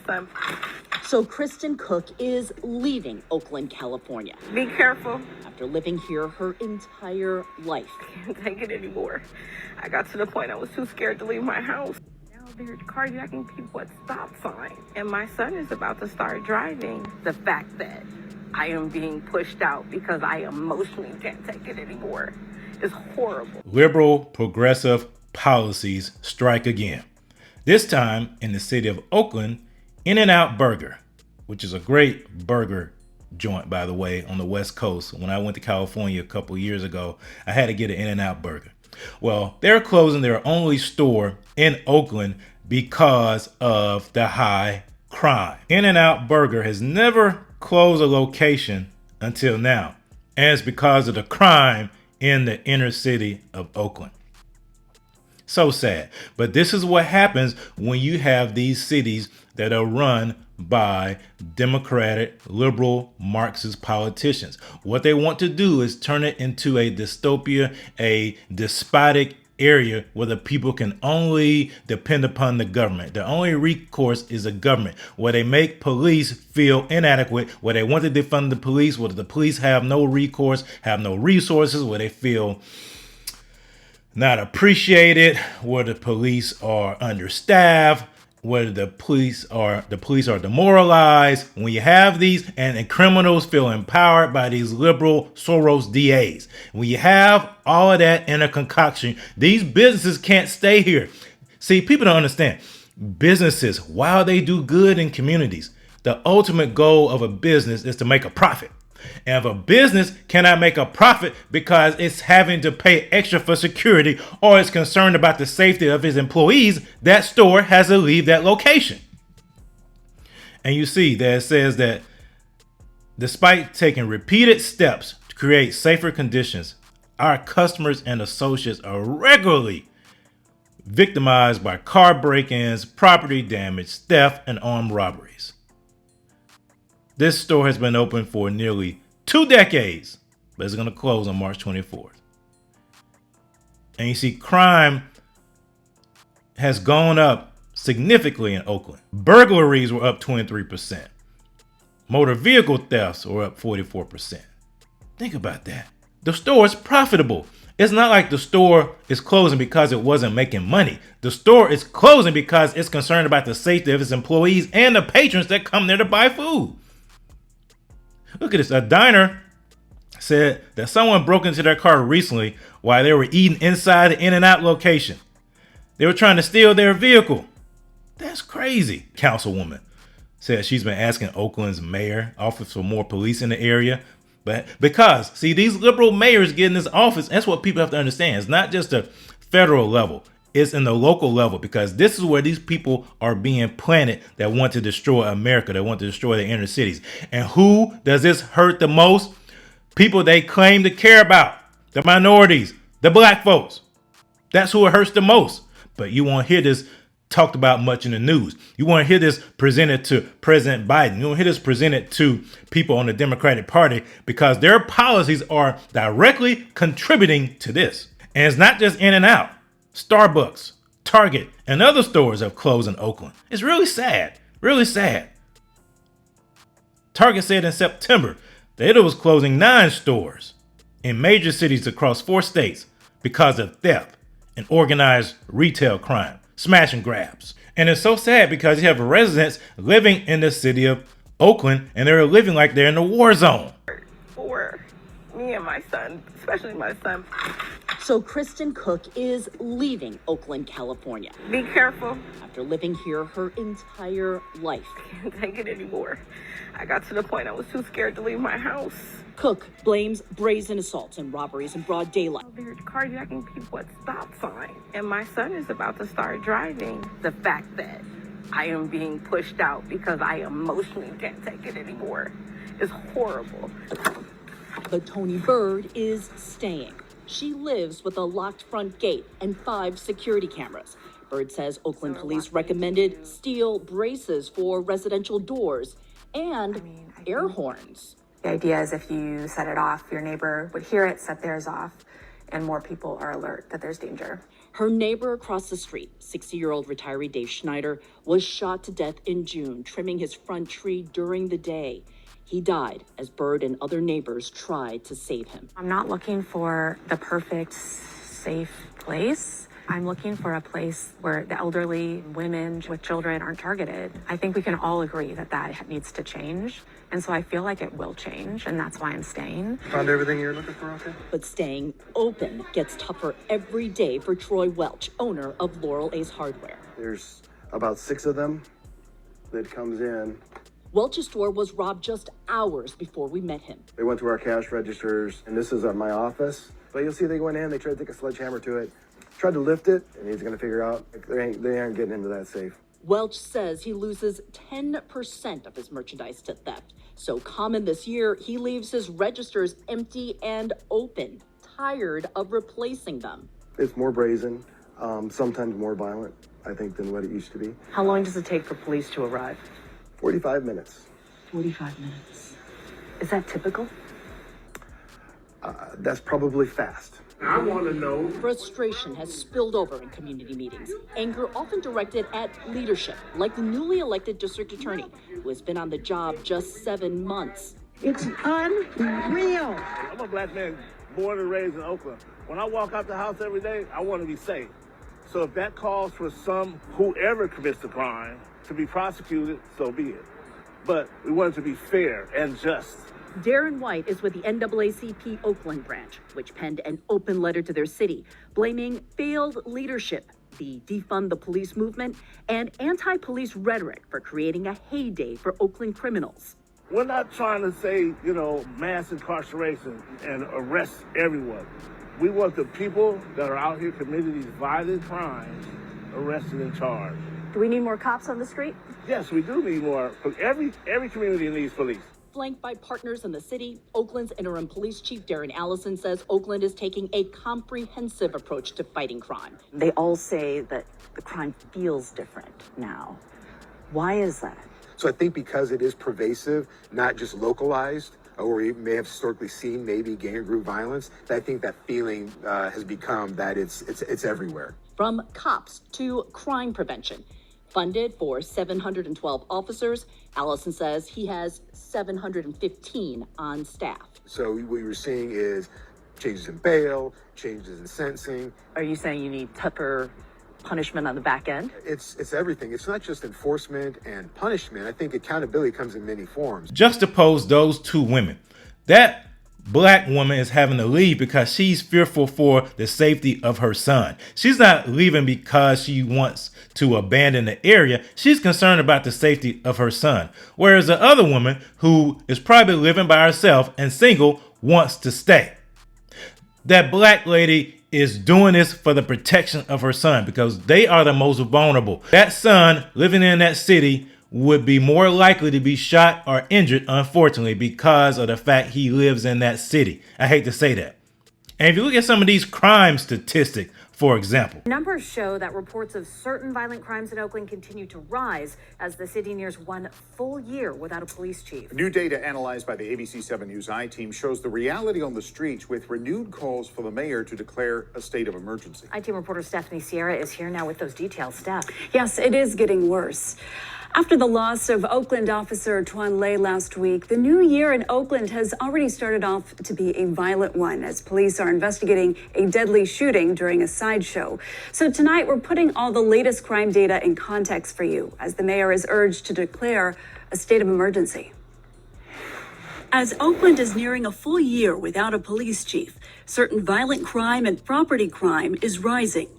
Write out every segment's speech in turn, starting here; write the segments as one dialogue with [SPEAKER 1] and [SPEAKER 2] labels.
[SPEAKER 1] son.
[SPEAKER 2] So Kristen Cook is leaving Oakland, California.
[SPEAKER 1] Be careful.
[SPEAKER 2] After living here her entire life.
[SPEAKER 1] I can't take it anymore. I got to the point I was too scared to leave my house. Now they're carjacking people at stop signs. And my son is about to start driving. The fact that I am being pushed out because I emotionally can't take it anymore is horrible.
[SPEAKER 3] Liberal progressive policies strike again. This time in the city of Oakland, In-N-Out Burger, which is a great burger joint, by the way, on the West Coast. When I went to California a couple years ago, I had to get an In-N-Out Burger. Well, they're closing their only store in Oakland because of the high crime. In-N-Out Burger has never closed a location until now, and it's because of the crime in the inner city of Oakland. So sad. But this is what happens when you have these cities that are run by Democratic, liberal, Marxist politicians. What they want to do is turn it into a dystopia, a despotic area where the people can only depend upon the government. The only recourse is the government, where they make police feel inadequate, where they want to defund the police, where the police have no recourse, have no resources, where they feel not appreciated, where the police are understaffed, where the police are demoralized. When you have these and criminals feel empowered by these liberal Soros DAs, when you have all of that in a concoction, these businesses can't stay here. See, people don't understand. Businesses, while they do good in communities, the ultimate goal of a business is to make a profit. And if a business cannot make a profit because it's having to pay extra for security or is concerned about the safety of its employees, that store has to leave that location. And you see that it says that despite taking repeated steps to create safer conditions, our customers and associates are regularly victimized by car break-ins, property damage, theft, and armed robberies. This store has been open for nearly 2 decades, but it's going to close on March 24th. And you see, crime has gone up significantly in Oakland. Burglaries were up 23%. Motor vehicle thefts were up 44%. Think about that. The store is profitable. It's not like the store is closing because it wasn't making money. The store is closing because it's concerned about the safety of its employees and the patrons that come there to buy food. Look at this. A diner said that someone broke into their car recently while they were eating inside the In-N-Out location. They were trying to steal their vehicle. That's crazy. Councilwoman said she's been asking Oakland's mayor office for more police in the area. But because, see, these liberal mayors get in this office, that's what people have to understand. It's not just a federal level. It's in the local level, because this is where these people are being planted that want to destroy America, that want to destroy the inner cities. And who does this hurt the most? People they claim to care about, the minorities, the black folks. That's who it hurts the most. But you won't hear this talked about much in the news. You won't hear this presented to President Biden. You won't hear this presented to people on the Democratic Party, because their policies are directly contributing to this. And it's not just In-N-Out. Starbucks, Target, and other stores have closed in Oakland. It's really sad, really sad. Target said in September that it was closing 9 stores in major cities across 4 states because of theft and organized retail crime, smash and grabs. And it's so sad because you have residents living in the city of Oakland and they're living like they're in a war zone.
[SPEAKER 1] For me and my son, especially my son.
[SPEAKER 2] So Kristen Cook is leaving Oakland, California.
[SPEAKER 1] Be careful.
[SPEAKER 2] After living here her entire life.
[SPEAKER 1] I can't take it anymore. I got to the point I was too scared to leave my house.
[SPEAKER 2] Cook blames brazen assaults and robberies in broad daylight.
[SPEAKER 1] They're carjacking people at stop signs. And my son is about to start driving. The fact that I am being pushed out because I emotionally can't take it anymore is horrible.
[SPEAKER 2] But Tony Bird is staying. She lives with a locked front gate and 5 security cameras. Bird says Oakland police recommended steel braces for residential doors and air horns.
[SPEAKER 4] The idea is if you set it off, your neighbor would hear it, set theirs off, and more people are alert that there's danger.
[SPEAKER 2] Her neighbor across the street, 60-year-old retiree Dave Schneider, was shot to death in June, trimming his front tree during the day. He died as Bird and other neighbors tried to save him.
[SPEAKER 4] I'm not looking for the perfect, safe place. I'm looking for a place where the elderly, women with children aren't targeted. I think we can all agree that that needs to change. And so I feel like it will change, and that's why I'm staying.
[SPEAKER 5] Found everything you're looking for, okay?
[SPEAKER 2] But staying open gets tougher every day for Troy Welch, owner of Laurel Ace Hardware.
[SPEAKER 5] There's about 6 of them that comes in.
[SPEAKER 2] Welch's store was robbed just hours before we met him.
[SPEAKER 5] They went through our cash registers, and this is my office. But you'll see they went in, they tried to take a sledgehammer to it, tried to lift it, and he's gonna figure out they aren't getting into that safe.
[SPEAKER 2] Welch says he loses 10% of his merchandise to theft. So common this year, he leaves his registers empty and open, tired of replacing them.
[SPEAKER 5] It's more brazen, sometimes more violent, I think, than what it used to be.
[SPEAKER 6] How long does it take for police to arrive?
[SPEAKER 5] 45 minutes.
[SPEAKER 6] 45 minutes. Is that typical?
[SPEAKER 5] That's probably fast.
[SPEAKER 7] I want to know.
[SPEAKER 2] Frustration has spilled over in community meetings. Anger often directed at leadership, like the newly elected district attorney, who has been on the job just 7 months.
[SPEAKER 8] It's unreal.
[SPEAKER 7] I'm a black man born and raised in Oakland. When I walk out the house every day, I want to be safe. So if that calls for whoever commits the crime to be prosecuted, so be it. But we want it to be fair and just.
[SPEAKER 2] Darren White is with the NAACP Oakland branch, which penned an open letter to their city, blaming failed leadership, the defund the police movement, and anti-police rhetoric for creating a heyday for Oakland criminals.
[SPEAKER 7] We're not trying to say, mass incarceration and arrest everyone. We want the people that are out here committing these violent crimes arrested and charged.
[SPEAKER 6] Do we need more cops on the street?
[SPEAKER 7] Yes, we do need more. Every community needs police.
[SPEAKER 2] Flanked by partners in the city, Oakland's interim police chief Darren Allison says Oakland is taking a comprehensive approach to fighting crime.
[SPEAKER 6] They all say that the crime feels different now. Why is that?
[SPEAKER 9] So I think because it is pervasive, not just localized, or we may have historically seen maybe gang group violence, I think that feeling has become that it's everywhere.
[SPEAKER 2] From cops to crime prevention. Funded for 712 officers, Allison says he has 715 on staff.
[SPEAKER 9] So what we're seeing is changes in bail, changes in sentencing.
[SPEAKER 6] Are you saying you need tougher punishment on the back end?
[SPEAKER 9] It's everything. It's not just enforcement and punishment. I think accountability comes in many forms.
[SPEAKER 3] Juxtapose those two women. That black woman is having to leave because she's fearful for the safety of her son. She's not leaving because she wants to abandon the area. She's concerned about the safety of her son. Whereas the other woman, who is probably living by herself and single, wants to stay. That black lady is doing this for the protection of her son because they are the most vulnerable. That son living in that city would be more likely to be shot or injured, unfortunately, because of the fact he lives in that city. I hate to say that. And if you look at some of these crime statistics, for example.
[SPEAKER 10] Numbers show that reports of certain violent crimes in Oakland continue to rise as the city nears 1 full year without a police chief.
[SPEAKER 11] New data analyzed by the ABC 7 News I-team shows the reality on the streets with renewed calls for the mayor to declare a state of emergency.
[SPEAKER 10] I-team reporter Stephanie Sierra is here now with those details. Steph.
[SPEAKER 12] Yes, it is getting worse. After the loss of Oakland officer Tuan Lay last week, the new year in Oakland has already started off to be a violent one as police are investigating a deadly shooting during a sideshow. So tonight we're putting all the latest crime data in context for you as the mayor is urged to declare a state of emergency. As Oakland is nearing a full year without a police chief, certain violent crime and property crime is rising.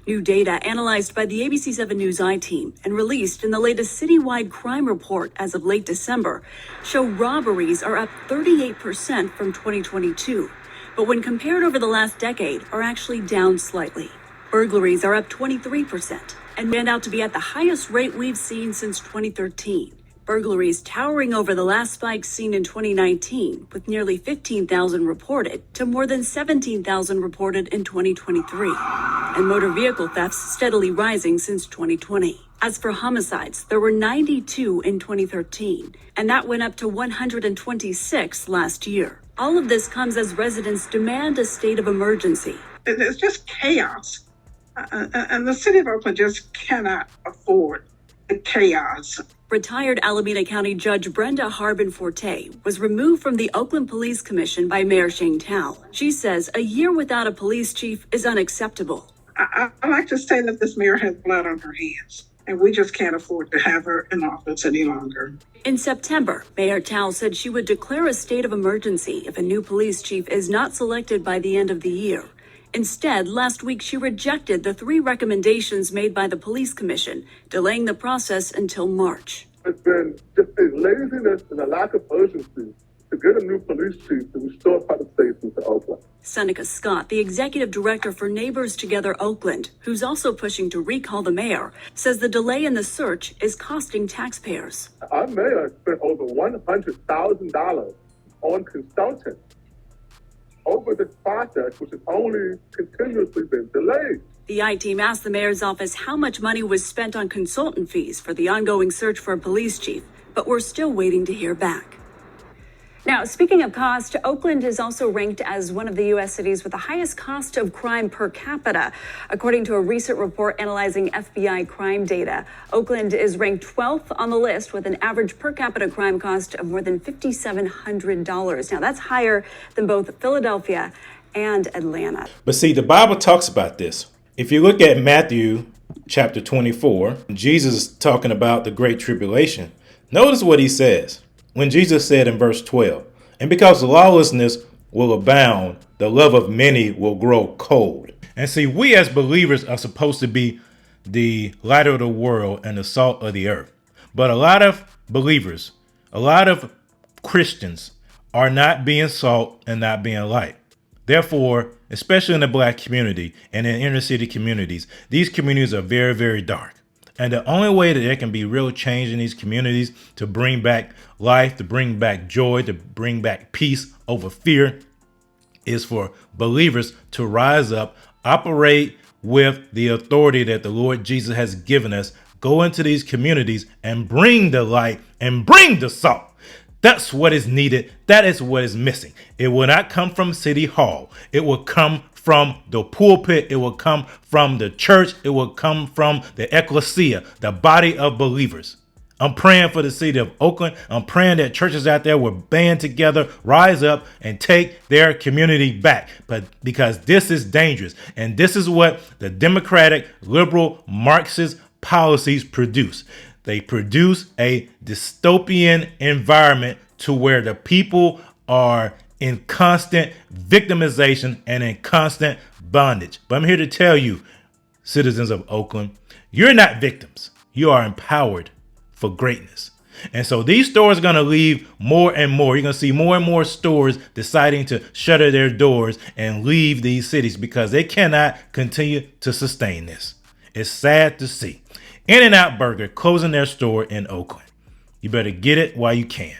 [SPEAKER 12] New data analyzed by the ABC 7 News I-team and released in the latest citywide crime report as of late December show robberies are up 38% from 2022, but when compared over the last decade are actually down slightly. Burglaries are up 23% and stand out to be at the highest rate we've seen since 2013. Burglaries towering over the last spike seen in 2019, with nearly 15,000 reported to more than 17,000 reported in 2023. And motor vehicle thefts steadily rising since 2020. As for homicides, there were 92 in 2013, and that went up to 126 last year. All of this comes as residents demand a state of emergency.
[SPEAKER 8] It's just chaos. And the city of Oakland just cannot afford the chaos.
[SPEAKER 12] Retired Alameda County Judge Brenda Harbin Forte was removed from the Oakland Police Commission by Mayor Shane Towle. She says a year without a police chief is unacceptable.
[SPEAKER 8] I like to say that this mayor has blood on her hands, and we just can't afford to have her in office any longer.
[SPEAKER 12] In September, Mayor Towle said she would declare a state of emergency if a new police chief is not selected by the end of the year. Instead, last week she rejected the 3 recommendations made by the police commission, delaying the process until March.
[SPEAKER 7] It's been just a laziness and a lack of urgency to get a new police chief to restore public safety to Oakland.
[SPEAKER 12] Seneca Scott, the executive director for Neighbors Together Oakland, who's also pushing to recall the mayor, says the delay in the search is costing taxpayers.
[SPEAKER 7] Our mayor spent over $100,000 on consultants over this process, which has only continuously been delayed.
[SPEAKER 12] The I-Team asked the mayor's office how much money was spent on consultant fees for the ongoing search for a police chief, but we're still waiting to hear back. Now, speaking of cost, Oakland is also ranked as one of the U.S. cities with the highest cost of crime per capita. According to a recent report analyzing FBI crime data, Oakland is ranked 12th on the list with an average per capita crime cost of more than $5,700. Now, that's higher than both Philadelphia and Atlanta.
[SPEAKER 3] But see, the Bible talks about this. If you look at Matthew chapter 24, Jesus is talking about the Great Tribulation. Notice what he says. When Jesus said in verse 12, and because lawlessness will abound, the love of many will grow cold. And see, we as believers are supposed to be the light of the world and the salt of the earth. But a lot of believers, a lot of Christians are not being salt and not being light. Therefore, especially in the black community and in inner city communities, these communities are very, very dark. And the only way that there can be real change in these communities to bring back life, to bring back joy, to bring back peace over fear is for believers to rise up, operate with the authority that the Lord Jesus has given us, go into these communities and bring the light and bring the salt. That's what is needed. That is what is missing. It will not come from City Hall. It will come from the pulpit. It will come from the church. It will come from the ecclesia, the body of believers. I'm praying for the city of Oakland. I'm praying that churches out there will band together, rise up, and take their community back. But because this is dangerous, and this is what the Democratic, liberal, Marxist policies produce. They produce a dystopian environment to where the people are in constant victimization and in constant bondage. But I'm here to tell you, citizens of Oakland, you're not victims. You are empowered for greatness. And so these stores are going to leave more and more. You're going to see more and more stores deciding to shutter their doors and leave these cities because they cannot continue to sustain this. It's sad to see. In-N-Out Burger closing their store in Oakland. You better get it while you can.